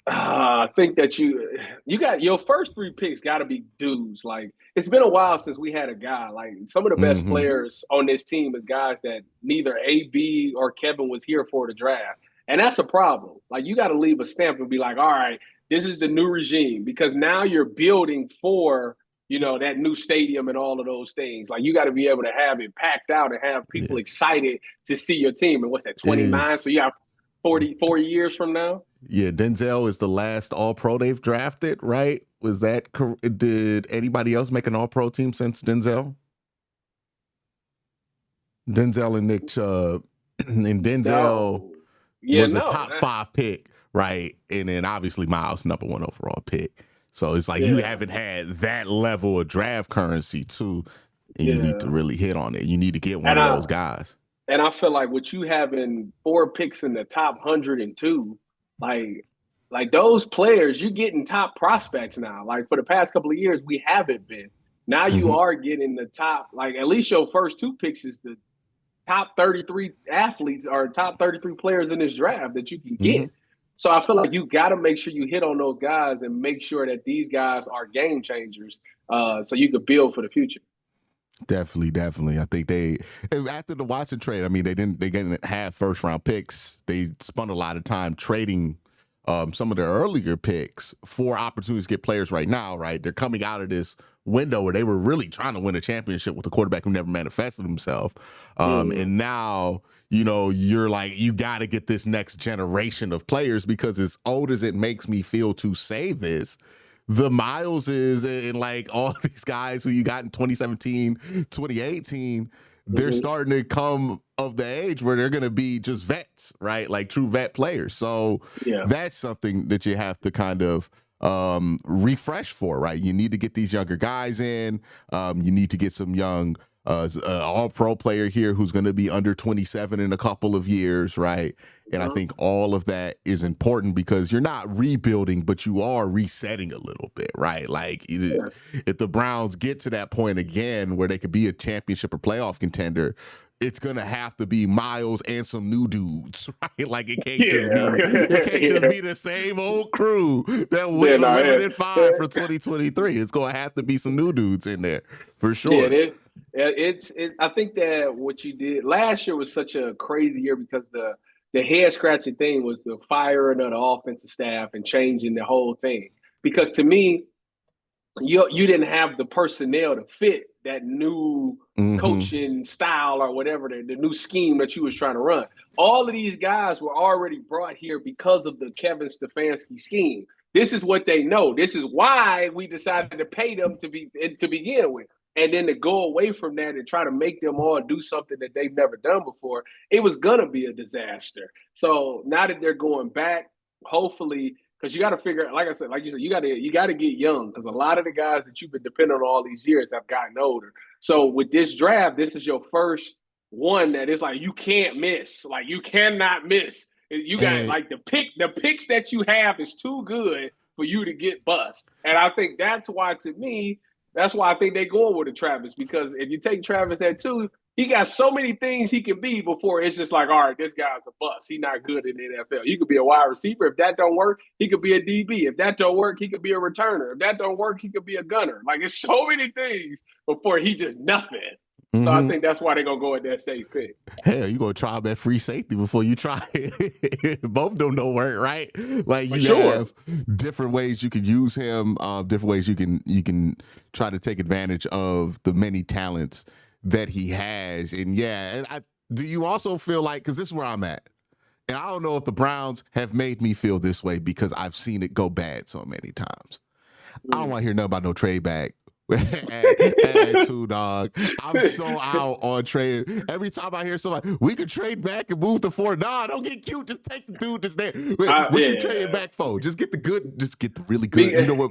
I think that you got your first 3 picks got to be dudes. Like, it's been a while since we had a guy. Like, some of the best players on this team is guys that neither AB or Kevin was here for the draft. And that's a problem. Like, you got to leave a stamp and be like, all right, this is the new regime, because now you're building for, that new stadium and all of those things. Like, you got to be able to have it packed out and have people excited to see your team. And what's that, 29? So you have 40 years from now? Yeah, Denzel is the last All-Pro they've drafted, right? Did anybody else make an All-Pro team since Denzel? Denzel and Nick Chubb. And Denzel was a top 5 pick, right? And then obviously Miles, number 1 overall pick. So it's like you haven't had that level of draft currency too, and you need to really hit on it. You need to get one of those guys. And I feel like with you having 4 picks in the top 102, like those players, you're getting top prospects now. Like, for the past couple of years, we haven't been. Now you are getting the top, like, at least your first 2 picks is the top 33 athletes or top 33 players in this draft that you can get. So I feel like you got to make sure you hit on those guys and make sure that these guys are game changers so you could build for the future. Definitely. I think after the Watson trade, I mean, they didn't have first round picks. They spent a lot of time trading some of their earlier picks for opportunities to get players right now, right? They're coming out of this window where they were really trying to win a championship with a quarterback who never manifested himself. And now, you're like, you got to get this next generation of players, because as old as it makes me feel to say this, the Mileses and like all these guys who you got in 2017, 2018, they're starting to come of the age where they're going to be just vets, right? Like true vet players. So that's something that you have to kind of refresh for, right? You need to get these younger guys in. You need to get some young all-pro player here who's going to be under 27 in a couple of years, right? And I think all of that is important because you're not rebuilding, but you are resetting a little bit, right? Like if the Browns get to that point again where they could be a championship or playoff contender, it's gonna have to be Miles and some new dudes, right? Like it can't just be the same old crew that went 11-5 for 2023. It's gonna have to be some new dudes in there for sure. I think that what you did last year was such a crazy year because the head scratching thing was the firing of the offensive staff and changing the whole thing. Because to me, you didn't have the personnel to fit that new coaching style or whatever, the new scheme that you was trying to run. All of these guys were already brought here because of the Kevin Stefanski scheme. This is what they know. This is why we decided to pay them to begin with. And then to go away from that and try to make them all do something that they've never done before, it was gonna be a disaster. So now that they're going back, hopefully, because you got to figure, like I said, like you said, you got to get young because a lot of the guys that you've been depending on all these years have gotten older. So with this draft, this is your first one that is like you can't miss, like you cannot miss. You got like the picks that you have is too good for you to get bust, and I think that's why to me. That's why I think they're going with the Travis, because if you take Travis at 2, he got so many things he can be before it's just like, all right, this guy's a bust. He's not good in the NFL. He could be a wide receiver. If that don't work, he could be a DB. If that don't work, he could be a returner. If that don't work, he could be a gunner. Like, it's so many things before he just nothing. So I think that's why they're going to go with that safe pick. Hell, you going to try him at free safety before you try it. Both of them don't work, right? Like, you have different ways you can use him, different ways you can try to take advantage of the many talents that he has. And do you also feel like, because this is where I'm at, and I don't know if the Browns have made me feel this way because I've seen it go bad so many times. I don't want to hear nothing about no trade back. At 2, dog. I'm so out on trade. Every time I hear somebody, we could trade back and move to 4. Nah, don't get cute. Just take the dude that's there. What you trading back for? Just get the good. Just get the really good. You know what?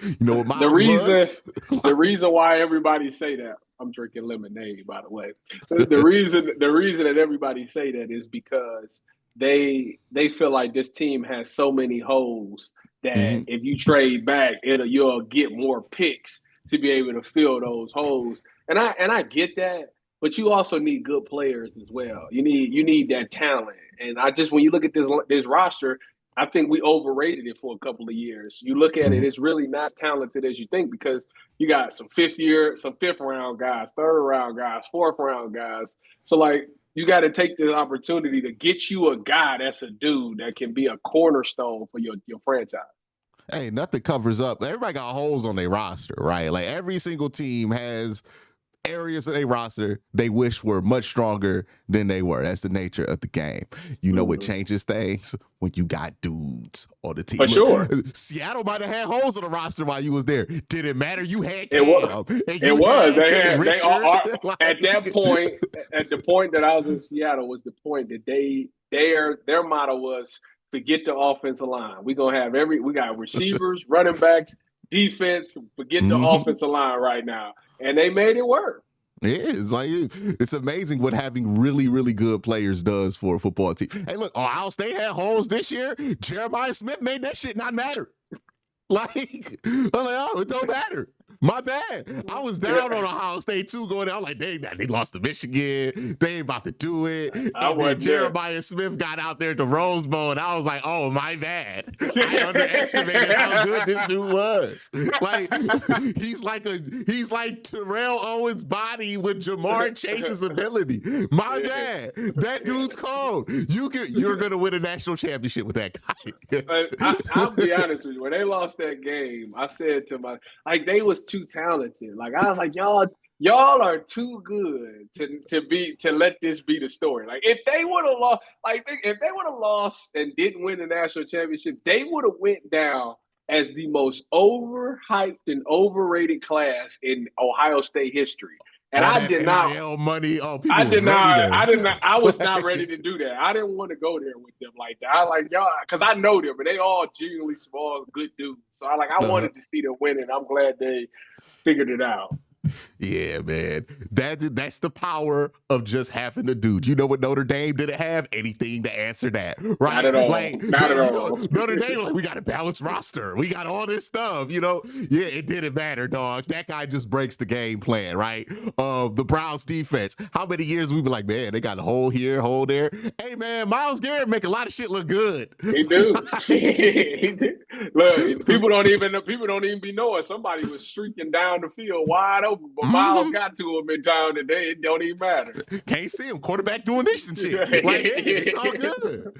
You know what Miles was? The reason why everybody say that. I'm drinking lemonade, by the way. The reason that everybody say that is because they feel like this team has so many holes that if you trade back, you'll get more picks to be able to fill those holes. And I get that, but you also need good players as well. You need that talent. And when you look at this roster, I think we overrated it for a couple of years. You look at it, it's really not as talented as you think because you got some fifth round guys, third round guys, fourth round guys. So like you got to take the opportunity to get you a guy that's a dude that can be a cornerstone for your franchise. Hey, nothing covers up. Everybody got holes on their roster, right? Like every single team has areas of their roster they wish were much stronger than they were. That's the nature of the game. You know what changes things? When you got dudes on the team. For sure. Seattle might have had holes on the roster while you was there. Did it matter? You had Cam. It was. They are at that point, at the point that I was in Seattle was the point that their motto was forget the offensive line. We got receivers, running backs, defense, forget the offensive line right now. And they made it work. It is. Like, it's amazing what having really, really good players does for a football team. Hey, look, Ohio State had holes this year. Jeremiah Smith made that shit not matter. Like, I'm like, oh, it don't matter. My bad. I was down on Ohio State too going there. I was like, they lost to Michigan. They ain't about to do it. And then Jeremiah Smith got out there at the Rose Bowl, and I was like, oh, my bad. I underestimated how good this dude was. Like, he's like Terrell Owens' body with Jamar Chase's ability. My bad. That dude's cold. You're gonna win a national championship with that guy. I'll be honest with you. When they lost that game, I said to they was too talented. Like I was like, y'all are too good to let this be the story. Like if they would have lost and didn't win the national championship, they would have went down as the most overhyped and overrated class in Ohio State history. And I did not. Money. I was not ready to do that. I didn't want to go there with them like that. I like y'all because I know them, and they all genuinely small, good dudes. So I wanted to see them win, and I'm glad they figured it out. Yeah, man. That's the power of just having a dude. You know what Notre Dame didn't have? Anything to answer that, right? Not at all. Not at all. Notre Dame, we got a balanced roster. We got all this stuff, Yeah, it didn't matter, dog. That guy just breaks the game plan, right? The Browns defense. How many years we be like, man, they got a hole here, hole there. Hey, man, Myles Garrett make a lot of shit look good. He do. Look, people don't even be knowing somebody was streaking down the field wide open. open, but Miles got to him in time that it don't even matter. Can't see him. Quarterback doing this and shit. Like, hey, it's all good.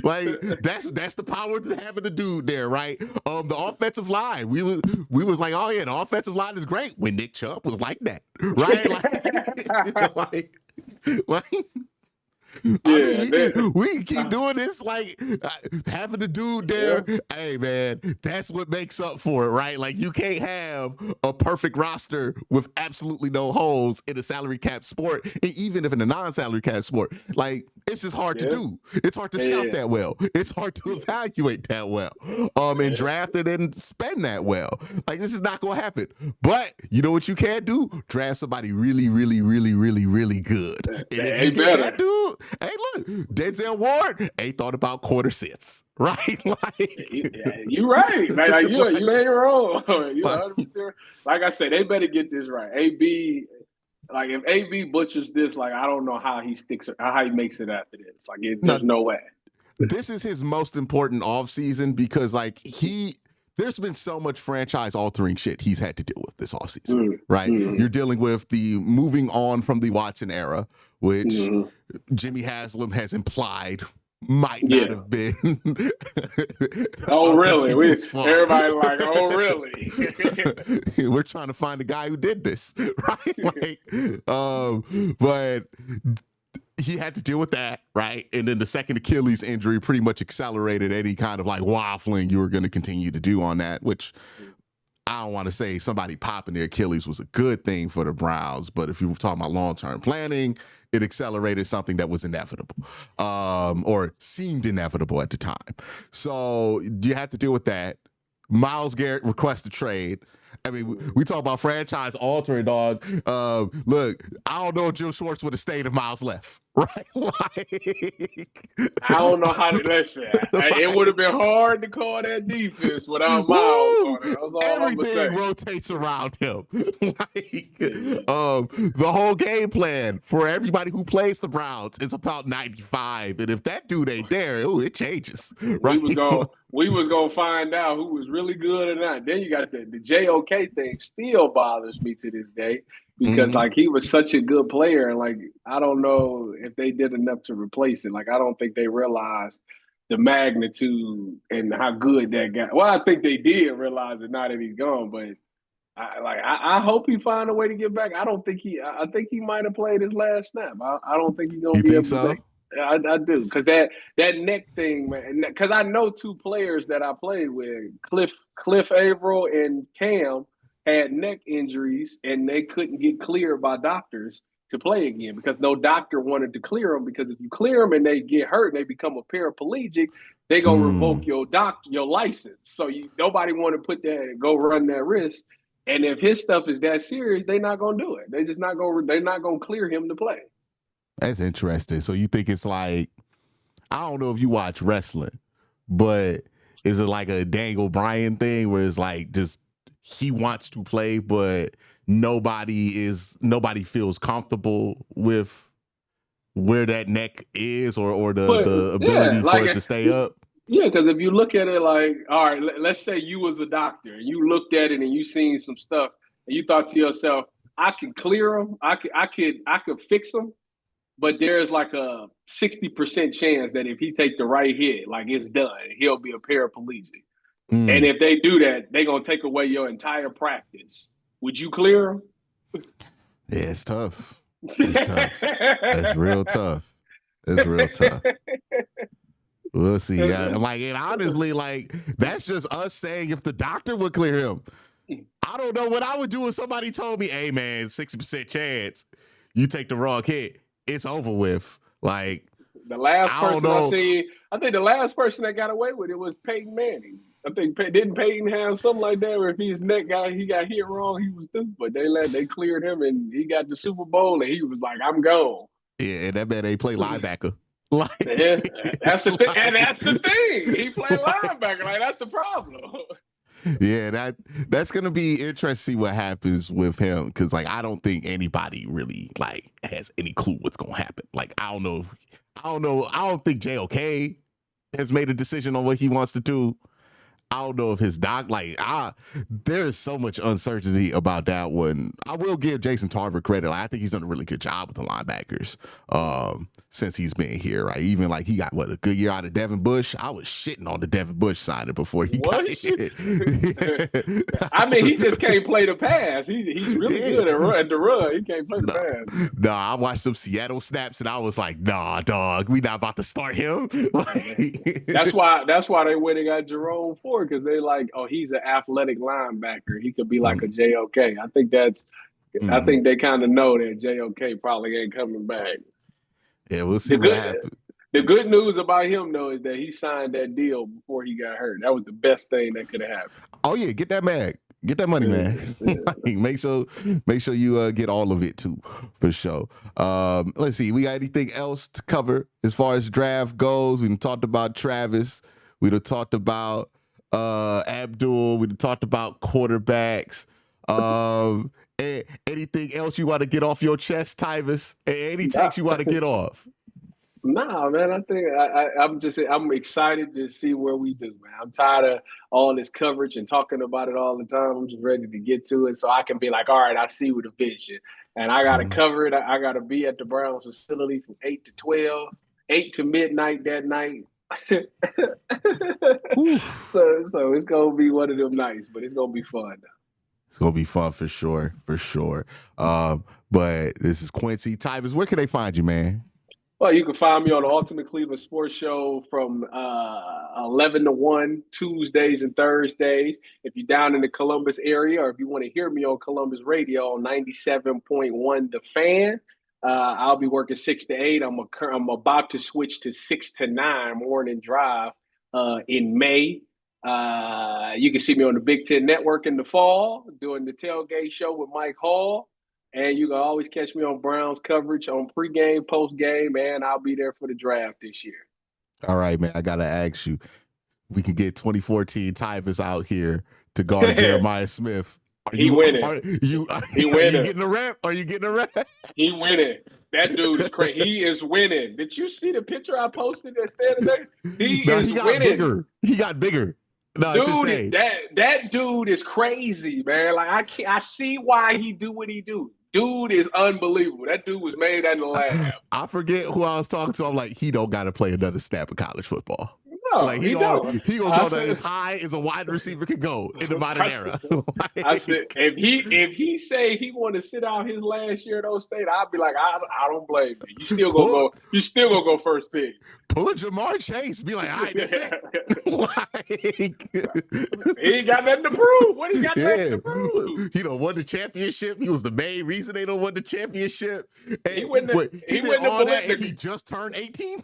like that's the power of having a dude there, right? The offensive line, we was like, oh yeah, the offensive line is great when Nick Chubb was like that, right? like I mean, we can keep doing this, like having a dude there. Yeah. Hey, man, that's what makes up for it, right? Like, you can't have a perfect roster with absolutely no holes in a salary cap sport, and even if in a non-salary cap sport. Like, it's just hard to do. It's hard to scout that well. It's hard to evaluate that well, and draft it and spend that well. Like, this is not going to happen. But you know what you can do? Draft somebody really, really, really, really, really good. And if you get that dude, hey, look, Denzel Ward ain't thought about quarter sets, right? Like, you're right. Like you ain't wrong. You 100%. Like I said, they better get this right. AB, like if AB butchers this, like I don't know how he makes it after this. Like there's no way. This is his most important offseason because like there's been so much franchise-altering shit he's had to deal with this offseason, right? Mm-hmm. You're dealing with the moving on from the Watson era, which Jimmy Haslam has implied might not have been. Oh, really? Everybody like, oh, really? We're trying to find the guy who did this, right? But he had to deal with that, right? And then the second Achilles injury pretty much accelerated any kind of like waffling you were going to continue to do on that, which I don't want to say somebody popping their Achilles was a good thing for the Browns, but if you were talking about long-term planning, it accelerated something that was inevitable, or seemed inevitable at the time. So you have to deal with that. Myles Garrett requests a trade. I mean, we talk about franchise altering, dog. Look, I don't know if Jim Schwartz would have stayed if Myles left, right? I don't know how to listen. It would have been hard to call that defense without Myles on it. That's all everything rotates around him. The whole game plan for everybody who plays the Browns is about 95, and if that dude ain't there, it changes. Right? We was gonna find out who was really good or not. Then you got the JOK thing still bothers me to this day because like he was such a good player and like I don't know if they did enough to replace it. Like I don't think they realized the magnitude and how good that guy. Well, I think they did realize it now that he's gone, but I hope he find a way to get back. I think he might have played his last snap. I don't think he's gonna be able to. I do, because that neck thing, man. Because I know two players that I played with, Cliff Averill and Cam, had neck injuries, and they couldn't get cleared by doctors to play again because no doctor wanted to clear them. Because if you clear them and they get hurt and they become a paraplegic, they gonna revoke your license. So nobody want to put that and go run that risk. And if his stuff is that serious, they're not gonna do it. They're not gonna clear him to play. That's interesting. So you think it's like, I don't know if you watch wrestling, but is it like a Daniel Bryan thing where it's like just he wants to play, but nobody feels comfortable with where that neck is or the ability for it to stay up? Yeah, because if you look at it like, all right, let's say you was a doctor and you looked at it and you seen some stuff and you thought to yourself, I can clear them, I could fix them. But there's like a 60% chance that if he take the right hit, like it's done, he'll be a paraplegic. And if they do that, they're going to take away your entire practice. Would you clear him? Yeah, it's tough. It's tough. That's real tough. It's real tough. We'll see. Yeah, like, and honestly, like, that's just us saying if the doctor would clear him. I don't know what I would do if somebody told me, hey, man, 60% chance you take the wrong hit. It's over with. Like the last person I seen, I think the last person that got away with it was Peyton Manning. I think didn't Peyton have something like that where if his neck he got hit wrong, he was through. But they cleared him and he got the Super Bowl and he was like, I'm gone. Yeah, and that man ain't play linebacker. Like that's the thing. And that's the thing. He played linebacker. Like that's the problem. Yeah, that's gonna be interesting to see what happens with him because like I don't think anybody really like has any clue what's gonna happen. Like I don't know. I don't think JOK has made a decision on what he wants to do. I don't know if his there's so much uncertainty about that one. I will give Jason Tarver credit. Like, I think he's done a really good job with the linebackers since he's been here, right? Even like he got a good year out of Devin Bush. I was shitting on the Devin Bush signing before he got here. I mean, he just can't play the pass. He's really good at the run. He can't play the pass. Nah, I watched some Seattle snaps and I was like, nah, dog, we not about to start him. That's why they went and got Jerome Ford, because they like, oh, he's an athletic linebacker. He could be like a JOK. I think they kind of know that JOK probably ain't coming back. Yeah, we'll see what happens. The good news about him, though, is that he signed that deal before he got hurt. That was the best thing that could have happened. Oh yeah, get that bag. Get that money, man. make sure you get all of it too, for sure. Let's see. We got anything else to cover as far as draft goes? We talked about Travis. We'd have talked about Abdul. We'd have talked about quarterbacks. Anything else you want to get off your chest, Tyvis? Any takes you want to get off? Nah, man. I think I'm excited to see where we do, man. I'm tired of all this coverage and talking about it all the time. I'm just ready to get to it so I can be like, all right, I see with a vision. And I got to cover it. I got to be at the Browns facility from 8 to 12, 8 to midnight that night. So it's going to be one of them nights, but it's going to be fun, though. It's going to be fun for sure. But this is Quincy. Tyvis, where can they find you, man? Well, you can find me on the Ultimate Cleveland Sports Show from 11 to 1, Tuesdays and Thursdays. If you're down in the Columbus area, or if you want to hear me on Columbus Radio on 97.1 The Fan, I'll be working 6 to 8. I'm about to switch to 6 to 9 morning drive in May. You can see me on the Big Ten Network in the fall doing the tailgate show with Mike Hall. And you can always catch me on Browns coverage on pregame, postgame, and I'll be there for the draft this year. All right, man. I got to ask you, we can get 2014 Tyvis out here to guard Jeremiah Smith. He winning. Are you getting a rep? Are you getting a rep? He winning. That dude is crazy. He is winning. Did you see the picture I posted that standing there? He got winning. Bigger. He got bigger. No, dude, that dude is crazy, man. Like I see why he do what he do. Dude is unbelievable. That dude was made in the lab. I forget who I was talking to. I'm like, he don't got to play another snap of college football. No, like he gonna go to as high as a wide receiver could go in the modern era. I said, if he say he want to sit out his last year at O State, I'd be like, I don't blame you. You still gonna go first pick. Pull a Jamar Chase. Be like, all right, that's it. He ain't got nothing to prove. What he got nothing to prove? He done won the championship. He was the main reason they don't won the championship. And he did all that and he just turned 18.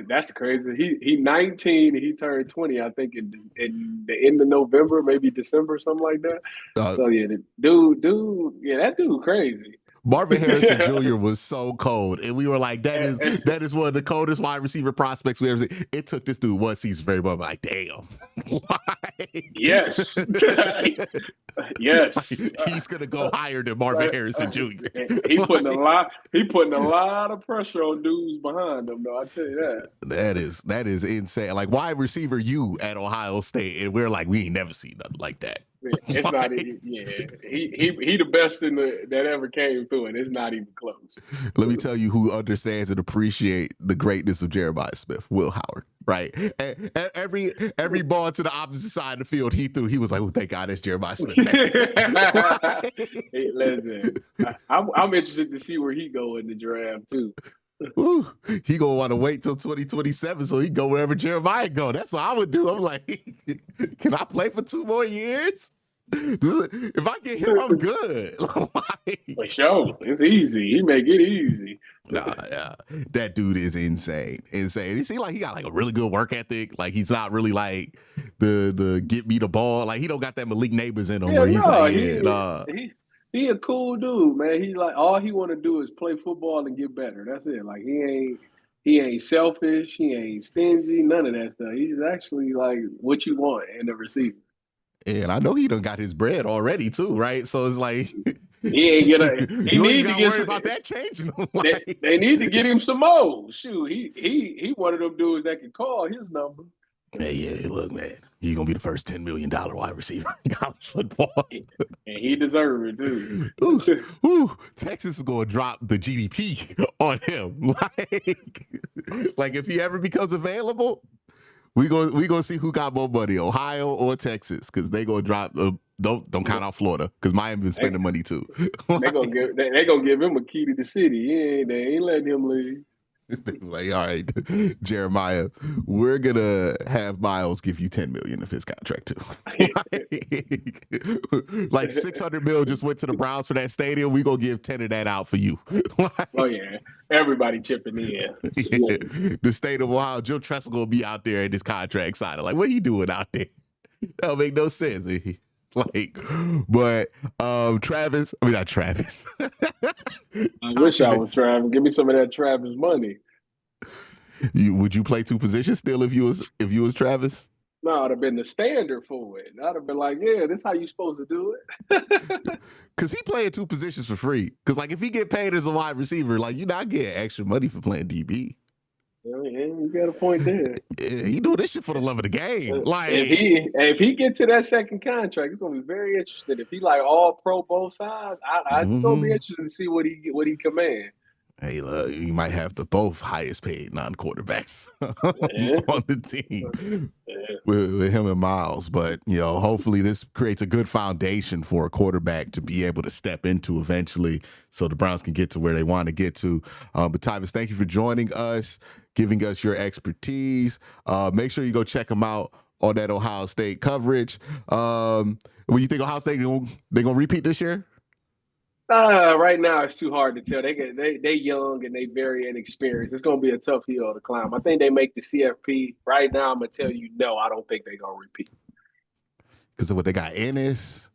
That's crazy. He 19 and he turned 20. I think in the end of November, maybe December, something like that. So yeah, that dude crazy. Marvin Harrison Jr. was so cold, and we were like, that is one of the coldest wide receiver prospects we ever seen. It took this dude one season very well. Like, damn. Yes. Yes. He's gonna go higher than Marvin Harrison Jr. He putting a lot of pressure on dudes behind him, though. I tell you that. That is insane. Like, wide receiver you at Ohio State, and we're like, we ain't never seen nothing like that. It's not. He the best that ever came through, and it's not even close. Let me tell you who understands and appreciate the greatness of Jeremiah Smith, Will Howard. Right, and every ball to the opposite side of the field he threw, he was like, "Oh, thank God, it's Jeremiah Smith." Hey, listen, I'm interested to see where he go in the draft too. Ooh, he gonna want to wait till 2027 so he go wherever Jeremiah go. That's what I would do. I'm like, can I play for 2 more years? If I get him, I'm good. For sure, it's easy. He make it easy. Yeah, that dude is insane. He seems like he got like a really good work ethic. Like he's not really like the get me the ball. Like he don't got that Malik Neighbors in him where he's he a cool dude, man. He like all he want to do is play football and get better. That's it. Like he ain't selfish. He ain't stingy. None of that stuff. He's actually like what you want in the receiver. And I know he done got his bread already too, right? So it's like he ain't gonna. He need to get worry about that changing. They need to get him some more. Shoot, he one of them dudes that can call his number. Hey, yeah, look, man, he's gonna be the first $10 million wide receiver in college football. And he deserved it too. Ooh, Texas is gonna drop the GDP on him. Like if he ever becomes available, we gonna see who got more money, Ohio or Texas, because they gonna drop. Don't count out Florida, because Miami been spending money too. They gonna give him a key to the city. They ain't letting him leave. Like, all right, Jeremiah, we're gonna have Miles give you $10 million of his contract too. Like $600 million just went to the Browns for that stadium. We gonna give 10 of that out for you. Oh yeah, everybody chipping in. Yeah. The state of Ohio, Jim Tressel gonna be out there in this contract signing. Like, what he doing out there? That don't make no sense. Like, but Travis, I mean not Travis. I wish I was Travis. Give me some of that Travis money. Would you play two positions still if you was Travis? No, I'd have been the standard for it. I'd have been like, yeah, this is how you supposed to do it. Cause he playing two positions for free. Cause like if he get paid as a wide receiver, like you're not getting extra money for playing DB. Yeah, you got a point there. Yeah, he doing this shit for the love of the game. Like if he get to that second contract, it's gonna be very interesting. If he like all pro both sides, it's gonna be interesting to see what he command. Hey, look, you might have the both highest paid non-quarterbacks on the team with him and Miles. But, hopefully this creates a good foundation for a quarterback to be able to step into eventually so the Browns can get to where they want to get to. But Tyvis, thank you for joining us, giving us your expertise. Make sure you go check him out on that Ohio State coverage. When you think Ohio State, they going to repeat this year? Right now it's too hard to tell. They young and they very inexperienced. It's gonna be a tough hill to climb. I think they make the CFP. Right now, I'm gonna tell you no. I don't think they're gonna repeat. Because of what they got Ennis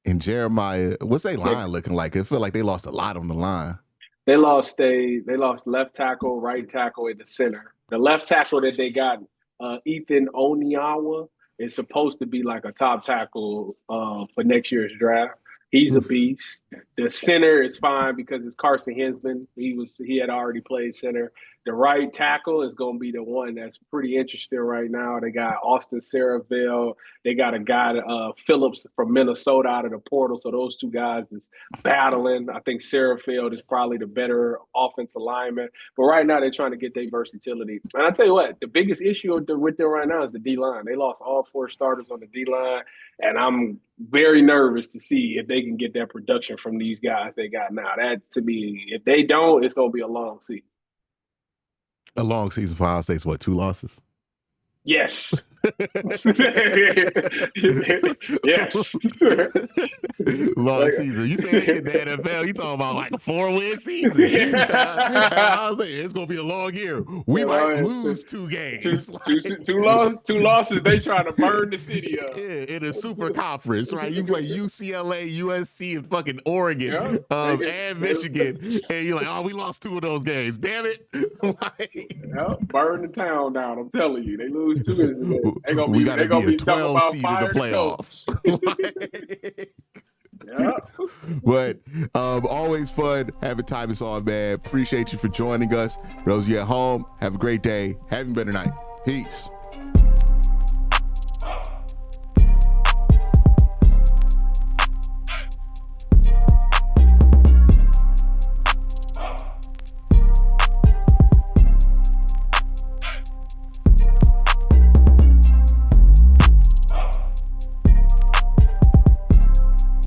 and Jeremiah. What's their line looking like? I feel like they lost a lot on the line. They lost left tackle, right tackle, in the center. The left tackle that they got, Ethan Oniawa, is supposed to be like a top tackle for next year's draft. He's a beast. The center is fine because it's Carson Hinsman. He had already played center. The right tackle is going to be the one that's pretty interesting right now. They got Austin Saraville. They got a guy, Phillips from Minnesota, out of the portal. So those two guys is battling. I think Saraville is probably the better offensive lineman. But right now they're trying to get their versatility. And I tell you what, the biggest issue with them right now is the D-line. They lost all four starters on the D-line. And I'm very nervous to see if they can get that production from these guys they got now. That, to me, if they don't, it's going to be a long season. A long season for Ohio State's what, 2 losses? Yes. Yes. Long season. You say that shit in the NFL, you talking about like a 4-win season. I was like, it's gonna be a long year. We might lose 2 games. Two losses. They trying to burn the city up. Yeah, in a super conference, right? You play UCLA, USC, and fucking Oregon, and Michigan, and you're like, oh, we lost 2 of those games. Damn it! Burn the town down. I'm telling you, they lose 2. We got to be a 12 seed in the playoffs. But always fun having Tyvis on, man. Appreciate you for joining us. For those of you at home, have a great day. Have a better night. Peace.